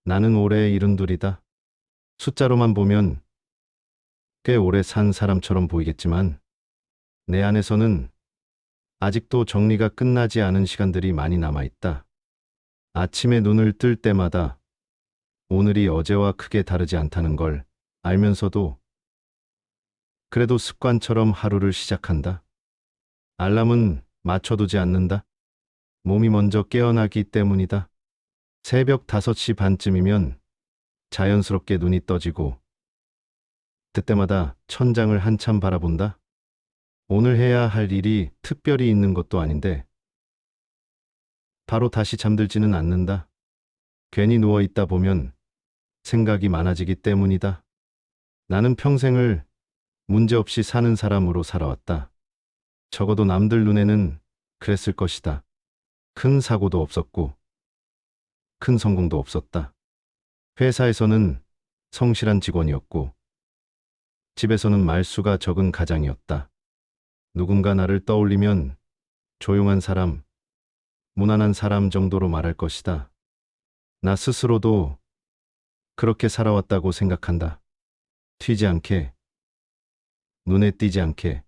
나는 올해 72이다. 숫자로만 보면 꽤 오래 산 사람처럼 보이겠지만 내 안에서는 아직도 정리가 끝나지 않은 시간들이 많이 남아있다. 아침에 눈을 뜰 때마다 오늘이 어제와 크게 다르지 않다는 걸 알면서도 그래도 습관처럼 하루를 시작한다. 알람은 맞춰두지 않는다. 몸이 먼저 깨어나기 때문이다. 새벽 5시 반쯤이면 자연스럽게 눈이 떠지고 그때마다 천장을 한참 바라본다. 오늘 해야 할 일이 특별히 있는 것도 아닌데 바로 다시 잠들지는 않는다. 괜히 누워 있다 보면 생각이 많아지기 때문이다. 나는 평생을 문제없이 사는 사람으로 살아왔다. 적어도 남들 눈에는 그랬을 것이다. 큰 사고도 없었고 큰 성공도 없었다. 회사에서는 성실한 직원이었고 집에서는 말수가 적은 가장이었다. 누군가 나를 떠올리면 조용한 사람, 무난한 사람 정도로 말할 것이다. 나 스스로도 그렇게 살아왔다고 생각한다. 튀지 않게, 눈에 띄지 않게,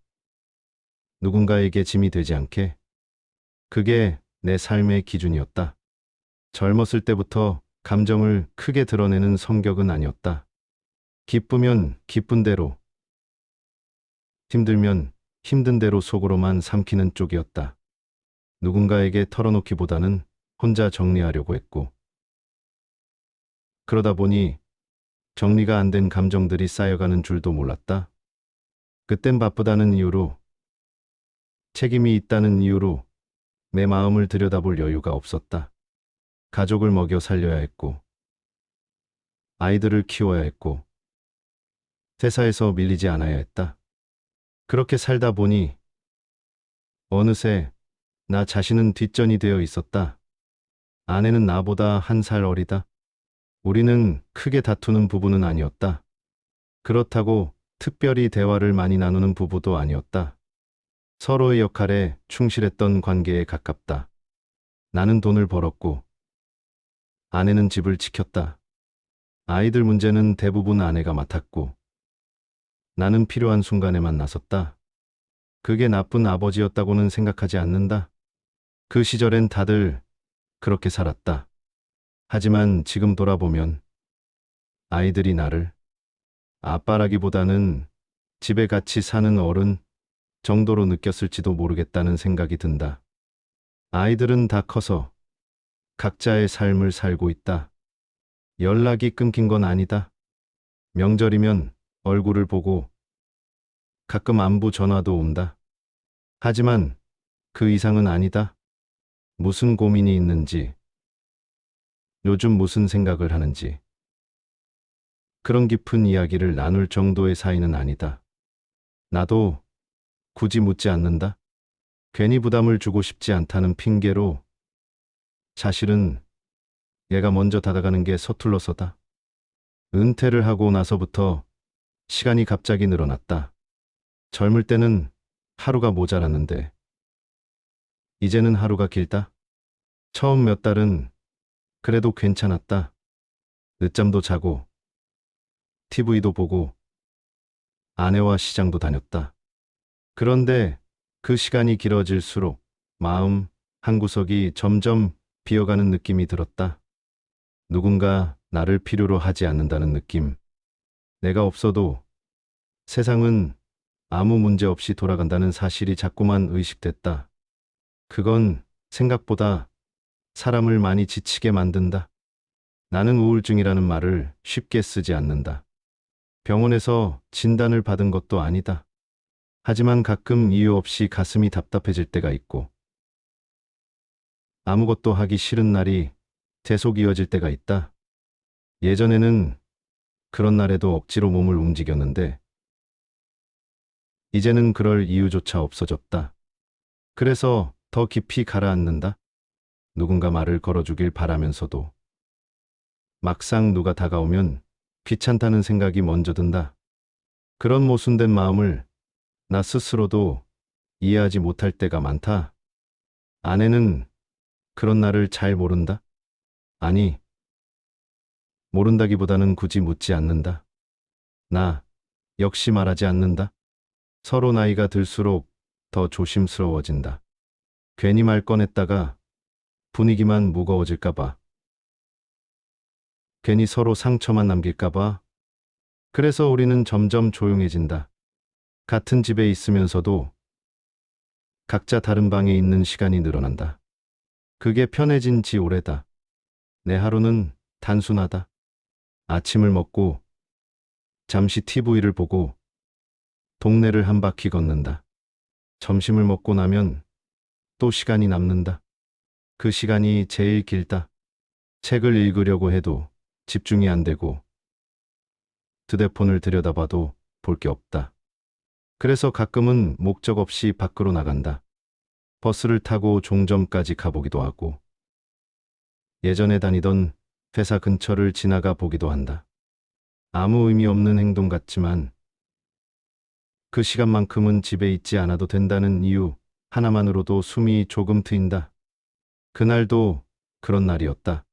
누군가에게 짐이 되지 않게. 그게 내 삶의 기준이었다. 젊었을 때부터 감정을 크게 드러내는 성격은 아니었다. 기쁘면 기쁜 대로, 힘들면 힘든 대로 속으로만 삼키는 쪽이었다. 누군가에게 털어놓기보다는 혼자 정리하려고 했고, 그러다 보니 정리가 안 된 감정들이 쌓여가는 줄도 몰랐다. 그땐 바쁘다는 이유로, 책임이 있다는 이유로 내 마음을 들여다볼 여유가 없었다. 가족을 먹여 살려야 했고, 아이들을 키워야 했고, 회사에서 밀리지 않아야 했다. 그렇게 살다 보니 어느새 나 자신은 뒷전이 되어 있었다. 아내는 나보다 1살 어리다. 우리는 크게 다투는 부부는 아니었다. 그렇다고 특별히 대화를 많이 나누는 부부도 아니었다. 서로의 역할에 충실했던 관계에 가깝다. 나는 돈을 벌었고, 아내는 집을 지켰다. 아이들 문제는 대부분 아내가 맡았고, 나는 필요한 순간에만 나섰다. 그게 나쁜 아버지였다고는 생각하지 않는다. 그 시절엔 다들 그렇게 살았다. 하지만 지금 돌아보면 아이들이 나를 아빠라기보다는 집에 같이 사는 어른 정도로 느꼈을지도 모르겠다는 생각이 든다. 아이들은 다 커서 각자의 삶을 살고 있다. 연락이 끊긴 건 아니다. 명절이면 얼굴을 보고 가끔 안부 전화도 온다. 하지만 그 이상은 아니다. 무슨 고민이 있는지, 요즘 무슨 생각을 하는지, 그런 깊은 이야기를 나눌 정도의 사이는 아니다. 나도 굳이 묻지 않는다. 괜히 부담을 주고 싶지 않다는 핑계로 사실은 얘가 먼저 다가가는 게 서툴러서다. 은퇴를 하고 나서부터 시간이 갑자기 늘어났다. 젊을 때는 하루가 모자랐는데 이제는 하루가 길다. 처음 몇 달은 그래도 괜찮았다. 늦잠도 자고 TV도 보고 아내와 시장도 다녔다. 그런데 그 시간이 길어질수록 마음 한구석이 점점 비어가는 느낌이 들었다. 누군가 나를 필요로 하지 않는다는 느낌. 내가 없어도 세상은 아무 문제 없이 돌아간다는 사실이 자꾸만 의식됐다. 그건 생각보다 사람을 많이 지치게 만든다. 나는 우울증이라는 말을 쉽게 쓰지 않는다. 병원에서 진단을 받은 것도 아니다. 하지만 가끔 이유 없이 가슴이 답답해질 때가 있고, 아무것도 하기 싫은 날이 계속 이어질 때가 있다. 예전에는 그런 날에도 억지로 몸을 움직였는데, 이제는 그럴 이유조차 없어졌다. 그래서 더 깊이 가라앉는다. 누군가 말을 걸어주길 바라면서도 막상 누가 다가오면 귀찮다는 생각이 먼저 든다. 그런 모순된 마음을 나 스스로도 이해하지 못할 때가 많다. 아내는 그런 나를 잘 모른다. 아니, 모른다기보다는 굳이 묻지 않는다. 나 역시 말하지 않는다. 서로 나이가 들수록 더 조심스러워진다. 괜히 말 꺼냈다가 분위기만 무거워질까봐. 괜히 서로 상처만 남길까봐. 그래서 우리는 점점 조용해진다. 같은 집에 있으면서도 각자 다른 방에 있는 시간이 늘어난다. 그게 편해진 지 오래다. 내 하루는 단순하다. 아침을 먹고 잠시 TV를 보고 동네를 한 바퀴 걷는다. 점심을 먹고 나면 또 시간이 남는다. 그 시간이 제일 길다. 책을 읽으려고 해도 집중이 안 되고 휴대폰을 들여다봐도 볼 게 없다. 그래서 가끔은 목적 없이 밖으로 나간다. 버스를 타고 종점까지 가보기도 하고 예전에 다니던 회사 근처를 지나가 보기도 한다. 아무 의미 없는 행동 같지만 그 시간만큼은 집에 있지 않아도 된다는 이유 하나만으로도 숨이 조금 트인다. 그날도 그런 날이었다.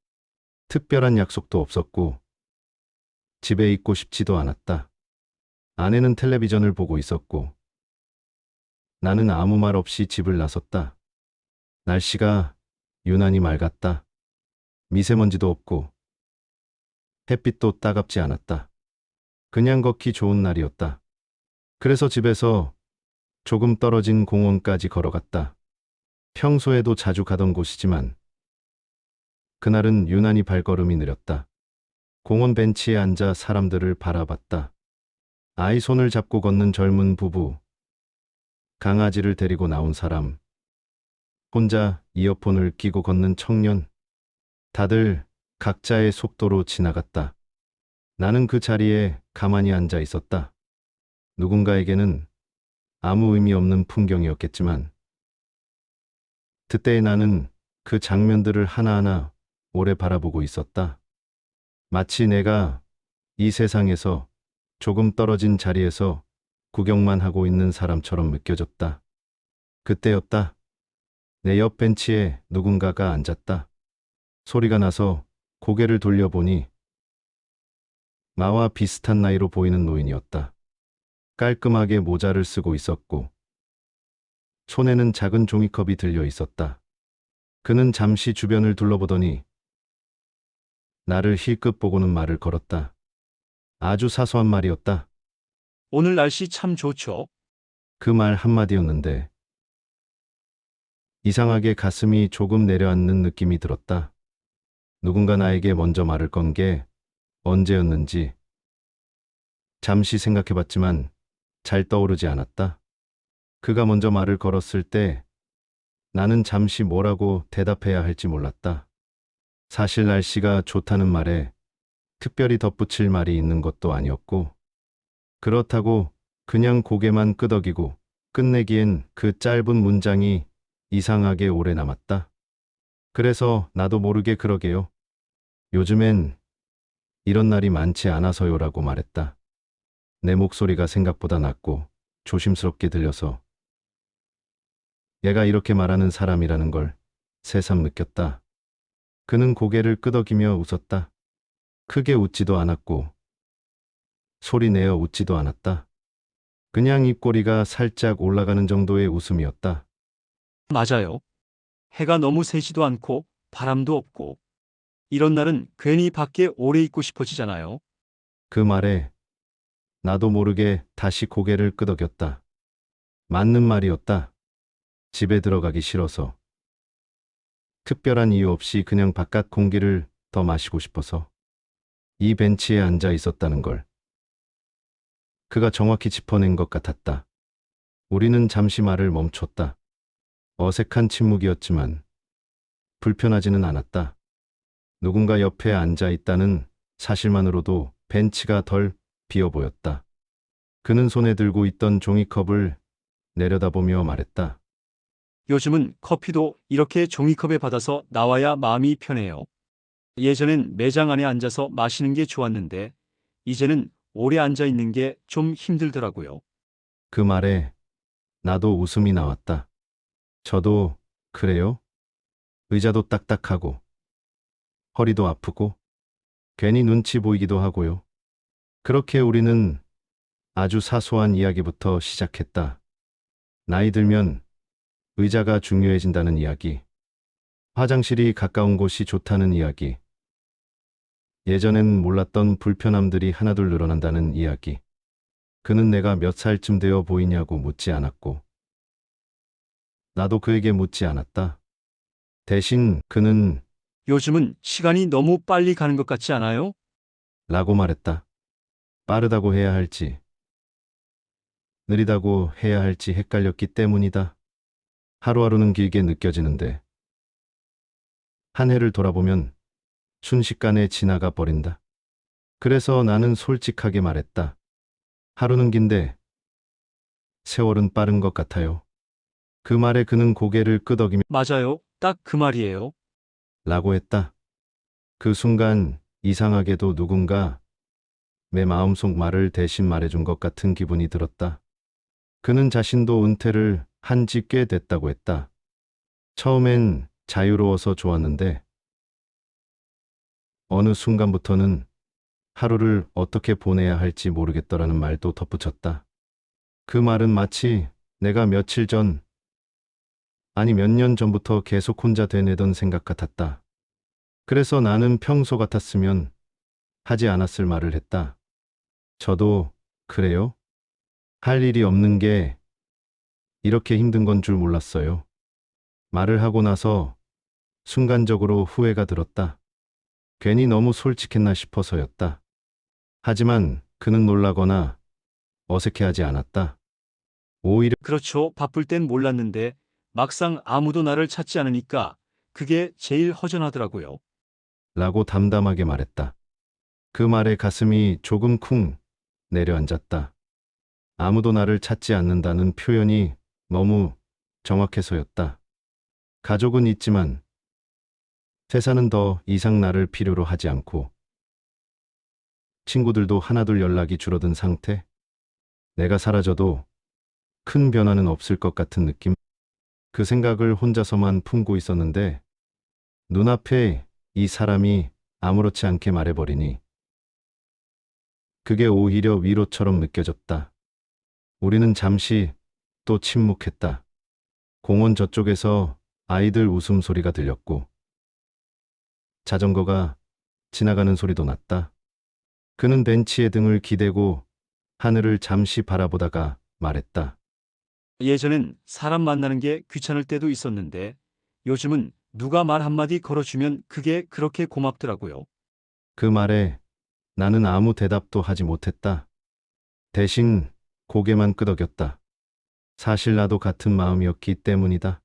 특별한 약속도 없었고 집에 있고 싶지도 않았다. 아내는 텔레비전을 보고 있었고 나는 아무 말 없이 집을 나섰다. 날씨가 유난히 맑았다. 미세먼지도 없고 햇빛도 따갑지 않았다. 그냥 걷기 좋은 날이었다. 그래서 집에서 조금 떨어진 공원까지 걸어갔다. 평소에도 자주 가던 곳이지만 그날은 유난히 발걸음이 느렸다. 공원 벤치에 앉아 사람들을 바라봤다. 아이 손을 잡고 걷는 젊은 부부, 강아지를 데리고 나온 사람, 혼자 이어폰을 끼고 걷는 청년, 다들 각자의 속도로 지나갔다. 나는 그 자리에 가만히 앉아 있었다. 누군가에게는 아무 의미 없는 풍경이었겠지만 그때의 나는 그 장면들을 하나하나 오래 바라보고 있었다. 마치 내가 이 세상에서 조금 떨어진 자리에서 구경만 하고 있는 사람처럼 느껴졌다. 그때였다. 내 옆 벤치에 누군가가 앉았다. 소리가 나서 고개를 돌려보니 나와 비슷한 나이로 보이는 노인이었다. 깔끔하게 모자를 쓰고 있었고 손에는 작은 종이컵이 들려 있었다. 그는 잠시 주변을 둘러보더니 나를 힐끗 보고는 말을 걸었다. 아주 사소한 말이었다. 오늘 날씨 참 좋죠? 그 말 한마디였는데 이상하게 가슴이 조금 내려앉는 느낌이 들었다. 누군가 나에게 먼저 말을 건 게 언제였는지 잠시 생각해봤지만 잘 떠오르지 않았다. 그가 먼저 말을 걸었을 때 나는 잠시 뭐라고 대답해야 할지 몰랐다. 사실 날씨가 좋다는 말에 특별히 덧붙일 말이 있는 것도 아니었고 그렇다고 그냥 고개만 끄덕이고 끝내기엔 그 짧은 문장이 이상하게 오래 남았다. 그래서 나도 모르게 그러게요. 요즘엔 이런 날이 많지 않아서요라고 말했다. 내 목소리가 생각보다 낮고 조심스럽게 들려서 얘가 이렇게 말하는 사람이라는 걸 새삼 느꼈다. 그는 고개를 끄덕이며 웃었다. 크게 웃지도 않았고 소리 내어 웃지도 않았다. 그냥 입꼬리가 살짝 올라가는 정도의 웃음이었다. 맞아요. 해가 너무 세지도 않고 바람도 없고 이런 날은 괜히 밖에 오래 있고 싶어지잖아요. 그 말에 나도 모르게 다시 고개를 끄덕였다. 맞는 말이었다. 집에 들어가기 싫어서. 특별한 이유 없이 그냥 바깥 공기를 더 마시고 싶어서. 이 벤치에 앉아 있었다는 걸. 그가 정확히 짚어낸 것 같았다. 우리는 잠시 말을 멈췄다. 어색한 침묵이었지만 불편하지는 않았다. 누군가 옆에 앉아 있다는 사실만으로도 벤치가 덜 비어 보였다. 그는 손에 들고 있던 종이컵을 내려다보며 말했다. 요즘은 커피도 이렇게 종이컵에 받아서 나와야 마음이 편해요. 예전엔 매장 안에 앉아서 마시는 게 좋았는데 이제는 오래 앉아 있는 게 좀 힘들더라고요. 그 말에 나도 웃음이 나왔다. 저도 그래요? 의자도 딱딱하고 허리도 아프고 괜히 눈치 보이기도 하고요. 그렇게 우리는 아주 사소한 이야기부터 시작했다. 나이 들면 의자가 중요해진다는 이야기, 화장실이 가까운 곳이 좋다는 이야기, 예전엔 몰랐던 불편함들이 하나둘 늘어난다는 이야기. 그는 내가 몇 살쯤 되어 보이냐고 묻지 않았고, 나도 그에게 묻지 않았다. 대신 그는 요즘은 시간이 너무 빨리 가는 것 같지 않아요? 라고 말했다. 빠르다고 해야 할지, 느리다고 해야 할지 헷갈렸기 때문이다. 하루하루는 길게 느껴지는데, 한 해를 돌아보면 순식간에 지나가 버린다. 그래서 나는 솔직하게 말했다. 하루는 긴데, 세월은 빠른 것 같아요. 그 말에 그는 고개를 끄덕이며 맞아요. 딱 그 말이에요. 라고 했다. 그 순간 이상하게도 누군가 내 마음속 말을 대신 말해준 것 같은 기분이 들었다. 그는 자신도 은퇴를 한 지 꽤 됐다고 했다. 처음엔 자유로워서 좋았는데 어느 순간부터는 하루를 어떻게 보내야 할지 모르겠더라는 말도 덧붙였다. 그 말은 마치 내가 며칠 전, 아니 몇 년 전부터 계속 혼자 되뇌던 생각 같았다. 그래서 나는 평소 같았으면 하지 않았을 말을 했다. 저도 그래요? 할 일이 없는 게 이렇게 힘든 건 줄 몰랐어요. 말을 하고 나서 순간적으로 후회가 들었다. 괜히 너무 솔직했나 싶어서였다. 하지만 그는 놀라거나 어색해하지 않았다. 오히려 그렇죠. 바쁠 땐 몰랐는데 막상 아무도 나를 찾지 않으니까 그게 제일 허전하더라고요. 라고 담담하게 말했다. 그 말에 가슴이 조금 쿵 내려앉았다. 아무도 나를 찾지 않는다는 표현이 너무 정확해서였다. 가족은 있지만 회사는 더 이상 나를 필요로 하지 않고 친구들도 하나둘 연락이 줄어든 상태. 내가 사라져도 큰 변화는 없을 것 같은 느낌. 그 생각을 혼자서만 품고 있었는데 눈앞에 이 사람이 아무렇지 않게 말해버리니 그게 오히려 위로처럼 느껴졌다. 우리는 잠시 또 침묵했다. 공원 저쪽에서 아이들 웃음소리가 들렸고 자전거가 지나가는 소리도 났다. 그는 벤치에 등을 기대고 하늘을 잠시 바라보다가 말했다. 예전엔 사람 만나는 게 귀찮을 때도 있었는데 요즘은 누가 말 한마디 걸어주면 그게 그렇게 고맙더라고요. 그 말에 나는 아무 대답도 하지 못했다. 대신 고개만 끄덕였다. 사실 나도 같은 마음이었기 때문이다.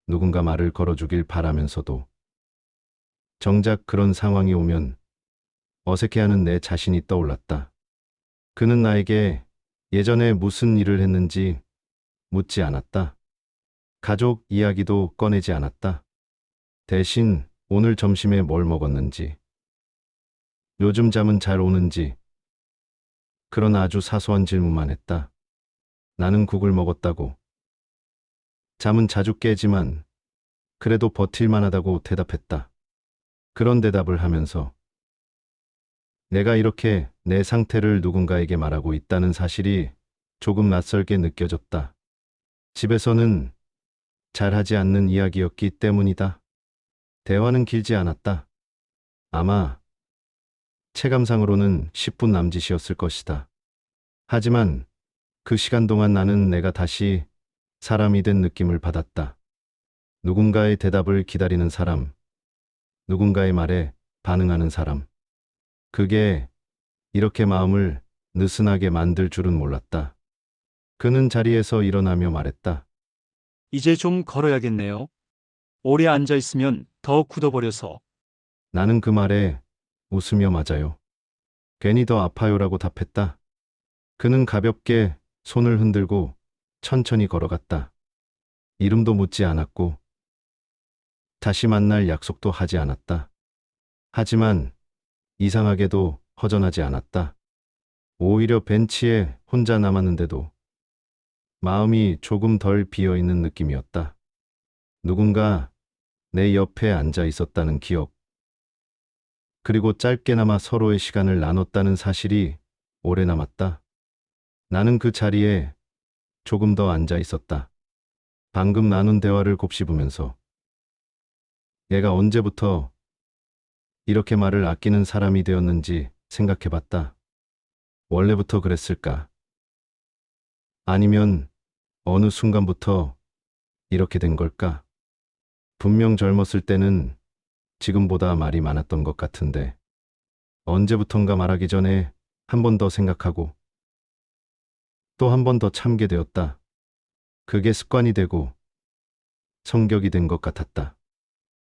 누군가 말을 걸어주길 바라면서도 정작 그런 상황이 오면 어색해하는 내 자신이 떠올랐다. 그는 나에게 예전에 무슨 일을 했는지 묻지 않았다. 가족 이야기도 꺼내지 않았다. 대신 오늘 점심에 뭘 먹었는지, 요즘 잠은 잘 오는지, 그런 아주 사소한 질문만 했다. 나는 국을 먹었다고. 잠은 자주 깨지만 그래도 버틸만 하다고 대답했다. 그런 대답을 하면서 내가 이렇게 내 상태를 누군가에게 말하고 있다는 사실이 조금 낯설게 느껴졌다. 집에서는 잘하지 않는 이야기였기 때문이다. 대화는 길지 않았다. 아마 체감상으로는 10분 남짓이었을 것이다. 하지만 그 시간 동안 나는 내가 다시 사람이 된 느낌을 받았다. 누군가의 대답을 기다리는 사람, 누군가의 말에 반응하는 사람. 그게 이렇게 마음을 느슨하게 만들 줄은 몰랐다. 그는 자리에서 일어나며 말했다. 이제 좀 걸어야겠네요. 오래 앉아 있으면 더 굳어버려서. 나는 그 말에 웃으며 맞아요. 괜히 더 아파요라고 답했다. 그는 가볍게 손을 흔들고 천천히 걸어갔다. 이름도 묻지 않았고 다시 만날 약속도 하지 않았다. 하지만 이상하게도 허전하지 않았다. 오히려 벤치에 혼자 남았는데도 마음이 조금 덜 비어있는 느낌이었다. 누군가 내 옆에 앉아 있었다는 기억. 그리고 짧게나마 서로의 시간을 나눴다는 사실이 오래 남았다. 나는 그 자리에 조금 더 앉아 있었다. 방금 나눈 대화를 곱씹으면서 얘가 언제부터 이렇게 말을 아끼는 사람이 되었는지 생각해 봤다. 원래부터 그랬을까? 아니면 어느 순간부터 이렇게 된 걸까? 분명 젊었을 때는 지금보다 말이 많았던 것 같은데 언제부턴가 말하기 전에 한 번 더 생각하고 또 한 번 더 참게 되었다. 그게 습관이 되고 성격이 된 것 같았다.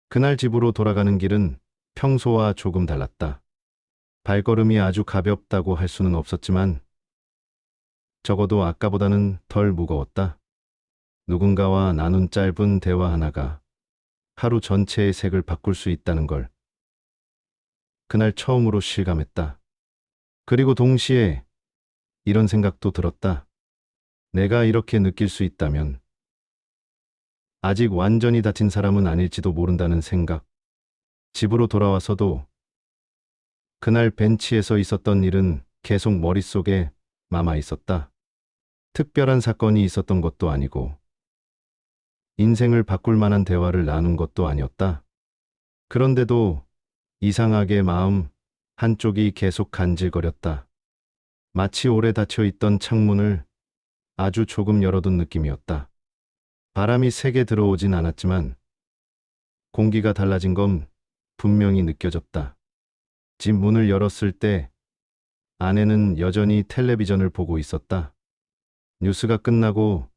그날 집으로 돌아가는 길은 평소와 조금 달랐다. 발걸음이 아주 가볍다고 할 수는 없었지만 적어도 아까보다는 덜 무거웠다. 누군가와 나눈 짧은 대화 하나가 하루 전체의 색을 바꿀 수 있다는 걸 그날 처음으로 실감했다. 그리고 동시에 이런 생각도 들었다. 내가 이렇게 느낄 수 있다면 아직 완전히 다친 사람은 아닐지도 모른다는 생각. 집으로 돌아와서도 그날 벤치에서 있었던 일은 계속 머릿속에 남아 있었다. 특별한 사건이 있었던 것도 아니고 인생을 바꿀 만한 대화를 나눈 것도 아니었다. 그런데도 이상하게 마음 한쪽이 계속 간질거렸다. 마치 오래 닫혀 있던 창문을 아주 조금 열어둔 느낌이었다. 바람이 세게 들어오진 않았지만 공기가 달라진 건 분명히 느껴졌다. 집 문을 열었을 때 아내는 여전히 텔레비전을 보고 있었다. 뉴스가 끝나고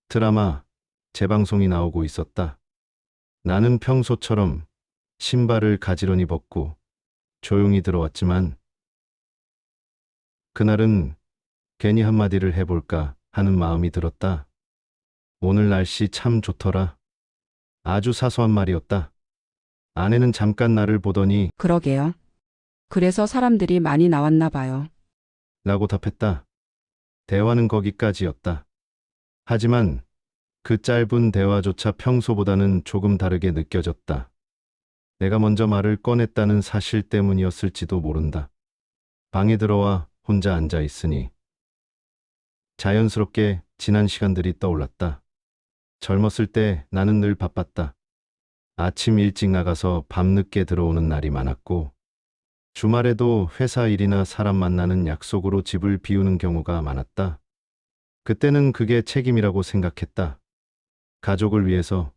드라마 재방송이 나오고 있었다. 나는 평소처럼 신발을 가지런히 벗고 조용히 들어왔지만 그날은 괜히 한마디를 해볼까 하는 마음이 들었다. 오늘 날씨 참 좋더라. 아주 사소한 말이었다. 아내는 잠깐 나를 보더니 그러게요. 그래서 사람들이 많이 나왔나 봐요. 라고 답했다. 대화는 거기까지였다. 하지만 그 짧은 대화조차 평소보다는 조금 다르게 느껴졌다. 내가 먼저 말을 꺼냈다는 사실 때문이었을지도 모른다. 방에 들어와 혼자 앉아 있으니 자연스럽게 지난 시간들이 떠올랐다. 젊었을 때 나는 늘 바빴다. 아침 일찍 나가서 밤늦게 들어오는 날이 많았고 주말에도 회사 일이나 사람 만나는 약속으로 집을 비우는 경우가 많았다. 그때는 그게 책임이라고 생각했다. 가족을 위해서,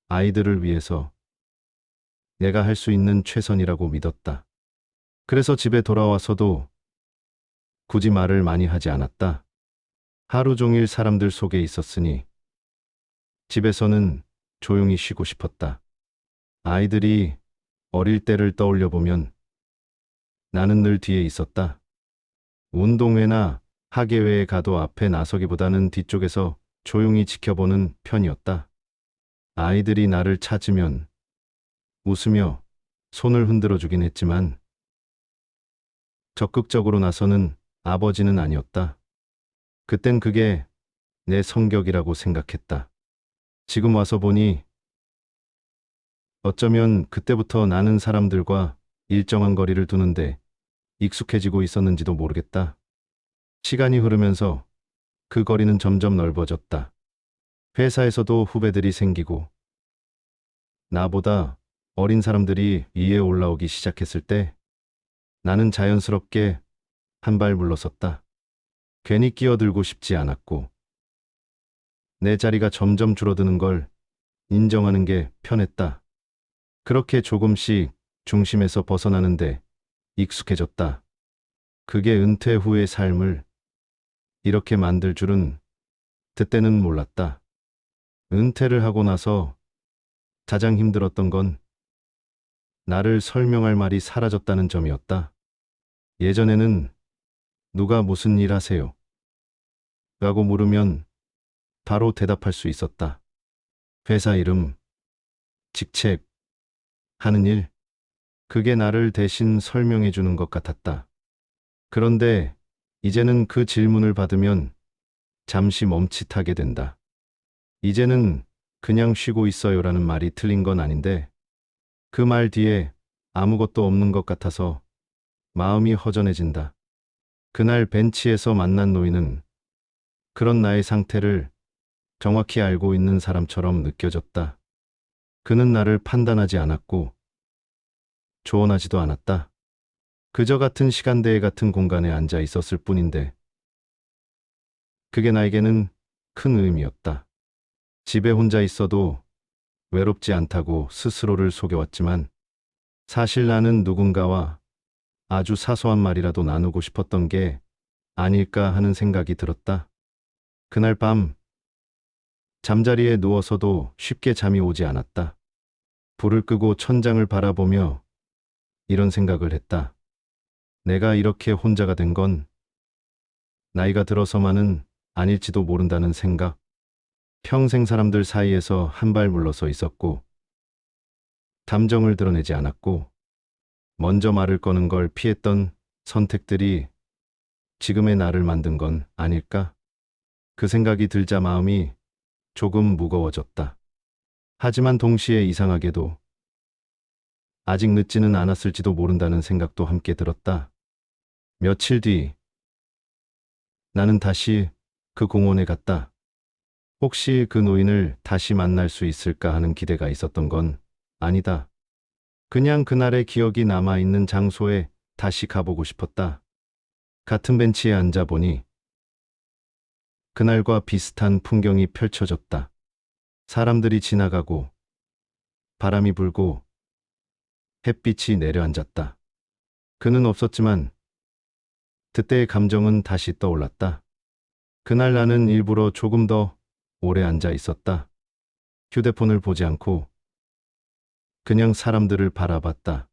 아이들을 위해서 내가 할 수 있는 최선이라고 믿었다. 그래서 집에 돌아와서도 굳이 말을 많이 하지 않았다. 하루 종일 사람들 속에 있었으니 집에서는 조용히 쉬고 싶었다. 아이들이 어릴 때를 떠올려 보면 나는 늘 뒤에 있었다. 운동회나 학예회에 가도 앞에 나서기보다는 뒤쪽에서 조용히 지켜보는 편이었다. 아이들이 나를 찾으면 웃으며 손을 흔들어 주긴 했지만 적극적으로 나서는 아버지는 아니었다. 그땐 그게 내 성격이라고 생각했다. 지금 와서 보니 어쩌면 그때부터 나는 사람들과 일정한 거리를 두는데 익숙해지고 있었는지도 모르겠다. 시간이 흐르면서 그 거리는 점점 넓어졌다. 회사에서도 후배들이 생기고 나보다 어린 사람들이 위에 올라오기 시작했을 때 나는 자연스럽게 한 발 물러섰다. 괜히 끼어들고 싶지 않았고 내 자리가 점점 줄어드는 걸 인정하는 게 편했다. 그렇게 조금씩 중심에서 벗어나는데 익숙해졌다. 그게 은퇴 후의 삶을 이렇게 만들 줄은 그때는 몰랐다. 은퇴를 하고 나서 가장 힘들었던 건 나를 설명할 말이 사라졌다는 점이었다. 예전에는 누가 무슨 일 하세요? 라고 물으면 바로 대답할 수 있었다. 회사 이름, 직책, 하는 일, 그게 나를 대신 설명해 주는 것 같았다. 그런데 이제는 그 질문을 받으면 잠시 멈칫하게 된다. 이제는 그냥 쉬고 있어요라는 말이 틀린 건 아닌데 그 말 뒤에 아무것도 없는 것 같아서 마음이 허전해진다. 그날 벤치에서 만난 노인은 그런 나의 상태를 정확히 알고 있는 사람처럼 느껴졌다. 그는 나를 판단하지 않았고 조언하지도 않았다. 그저 같은 시간대에 같은 공간에 앉아 있었을 뿐인데 그게 나에게는 큰 의미였다. 집에 혼자 있어도 외롭지 않다고 스스로를 속여왔지만 사실 나는 누군가와 아주 사소한 말이라도 나누고 싶었던 게 아닐까 하는 생각이 들었다. 그날 밤 잠자리에 누워서도 쉽게 잠이 오지 않았다. 불을 끄고 천장을 바라보며 이런 생각을 했다. 내가 이렇게 혼자가 된 건 나이가 들어서만은 아닐지도 모른다는 생각. 평생 사람들 사이에서 한 발 물러서 있었고 감정을 드러내지 않았고 먼저 말을 거는 걸 피했던 선택들이 지금의 나를 만든 건 아닐까? 그 생각이 들자 마음이 조금 무거워졌다. 하지만 동시에 이상하게도 아직 늦지는 않았을지도 모른다는 생각도 함께 들었다. 며칠 뒤 나는 다시 그 공원에 갔다. 혹시 그 노인을 다시 만날 수 있을까 하는 기대가 있었던 건 아니다. 그냥 그날의 기억이 남아있는 장소에 다시 가보고 싶었다. 같은 벤치에 앉아보니 그날과 비슷한 풍경이 펼쳐졌다. 사람들이 지나가고 바람이 불고 햇빛이 내려앉았다. 그는 없었지만 그때의 감정은 다시 떠올랐다. 그날 나는 일부러 조금 더 오래 앉아 있었다. 휴대폰을 보지 않고 그냥 사람들을 바라봤다.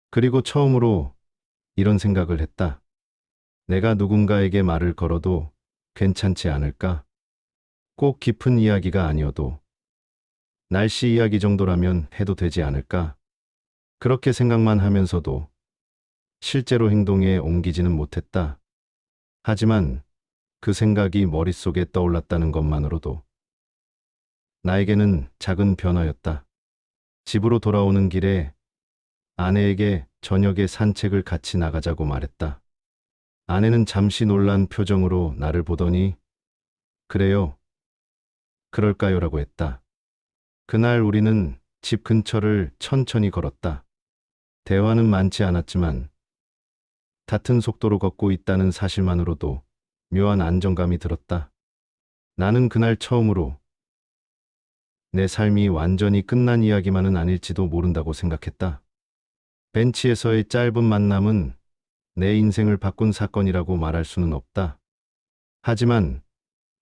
그리고 처음으로 이런 생각을 했다. 내가 누군가에게 말을 걸어도 괜찮지 않을까? 꼭 깊은 이야기가 아니어도 날씨 이야기 정도라면 해도 되지 않을까? 그렇게 생각만 하면서도 실제로 행동에 옮기지는 못했다. 하지만 그 생각이 머릿속에 떠올랐다는 것만으로도 나에게는 작은 변화였다. 집으로 돌아오는 길에 아내에게 저녁에 산책을 같이 나가자고 말했다. 아내는 잠시 놀란 표정으로 나를 보더니 그래요? 그럴까요? 라고 했다. 그날 우리는 집 근처를 천천히 걸었다. 대화는 많지 않았지만 같은 속도로 걷고 있다는 사실만으로도 묘한 안정감이 들었다. 나는 그날 처음으로 내 삶이 완전히 끝난 이야기만은 아닐지도 모른다고 생각했다. 벤치에서의 짧은 만남은 내 인생을 바꾼 사건이라고 말할 수는 없다. 하지만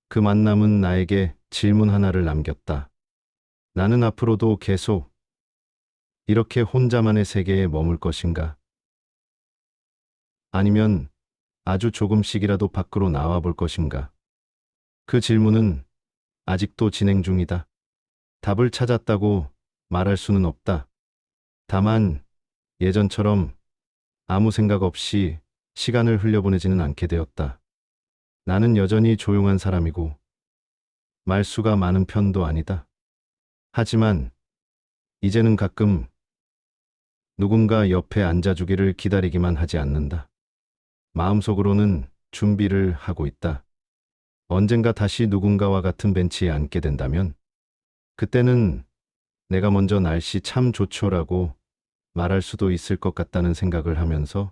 그 만남은 나에게 질문 하나를 남겼다. 나는 앞으로도 계속 이렇게 혼자만의 세계에 머물 것인가? 아니면 아주 조금씩이라도 밖으로 나와 볼 것인가? 그 질문은 아직도 진행 중이다. 답을 찾았다고 말할 수는 없다. 다만 예전처럼 아무 생각 없이 시간을 흘려보내지는 않게 되었다. 나는 여전히 조용한 사람이고 말수가 많은 편도 아니다. 하지만 이제는 가끔 누군가 옆에 앉아주기를 기다리기만 하지 않는다. 마음속으로는 준비를 하고 있다. 언젠가 다시 누군가와 같은 벤치에 앉게 된다면 그때는 내가 먼저 날씨 참 좋죠라고 말할 수도 있을 것 같다는 생각을 하면서